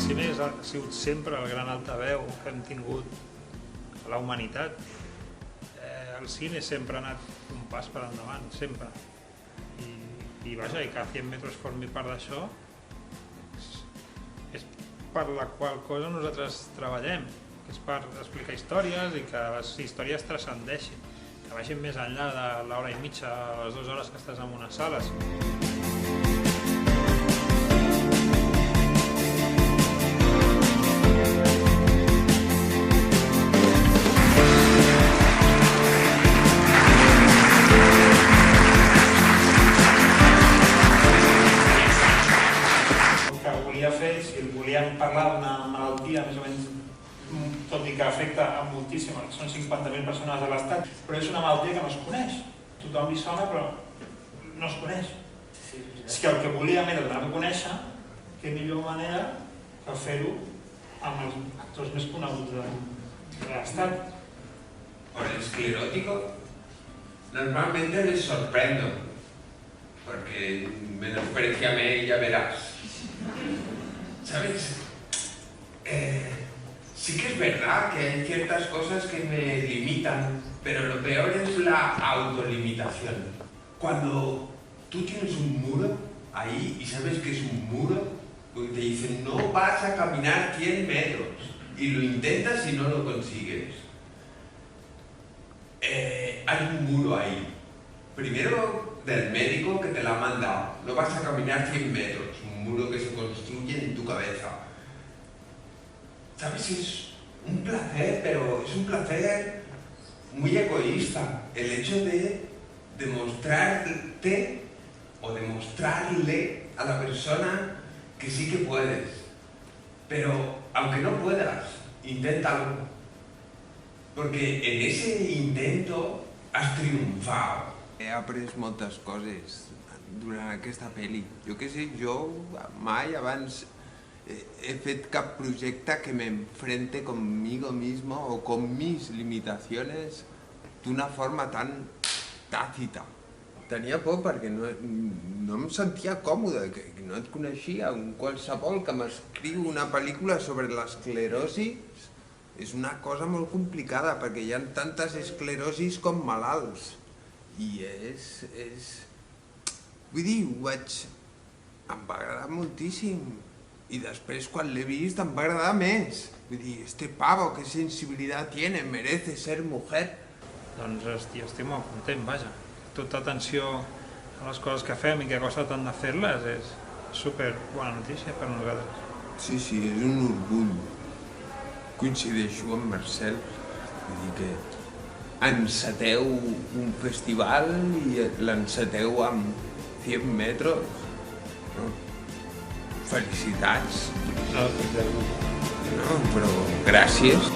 cine ha sigut sempre el gran altaveu que hem tingut a la humanitat. El cine sempre ha anat un pas per endavant, sempre. I vaja, i que 100 metres formi part d'això és per la qual cosa nosaltres treballem, que és per explicar històries i que les històries transcendeixin, que vagin més enllà de l'hora i mitja o les 2 hores que estàs en unes sales. Volíem parlar d'una malaltia més o menys, tot i que afecta a moltíssimes, són 50.000 persones a l'Estat, però és una malaltia que no es coneix. Tothom li sona, però no es coneix. És que el que volíem era donar-ho a conèixer, que millor manera que fer-ho amb els actors més coneguts de l'Estat. Por el esclerótico, normalmente les sorprendo, porque menospreciame y ya verás. ¿Sabes? Sí que es verdad que hay ciertas cosas que me limitan, pero lo peor es la autolimitación. Cuando tú tienes un muro ahí y sabes que es un muro, porque te dicen no vas a caminar 100 metros y lo intentas y no lo consigues. Hay un muro ahí. Primero del médico que te la ha mandado, no vas a caminar 100 metros. Un muro que se construye en tu cabeza. ¿Sabes? Es un placer, pero es un placer muy egoísta. El hecho de demostrarte o demostrarle a la persona que sí que puedes. Pero aunque no puedas, inténtalo. Porque en ese intento has triunfado. He après moltes coses durant aquesta pel·li. Jo què sé, jo mai abans he fet cap projecte que me enfrente conmigo mismo o con mis limitaciones d'una forma tan tàcita. Tenia por perquè no em sentia còmode, que no et coneixia. Un qualsevol que m'escriu una pel·lícula sobre l'esclerosi és una cosa molt complicada perquè hi ha tantes esclerosis com malalts. I vull dir, em va agradar moltíssim. I després, quan l'he vist, em va agradar més. Vull dir, este pavo, que sensibilitat tiene, merece ser mujer. Doncs, hòstia, estic molt content, vaja. Tota atenció a les coses que fem i que costa tant de fer-les és super bona notícia per nosaltres. Sí, és un orgull. Coincideixo amb Marcel. Vull dir que enceteu un festival i l'enceteu amb 100 metros. Felicitats. No, però gràcies.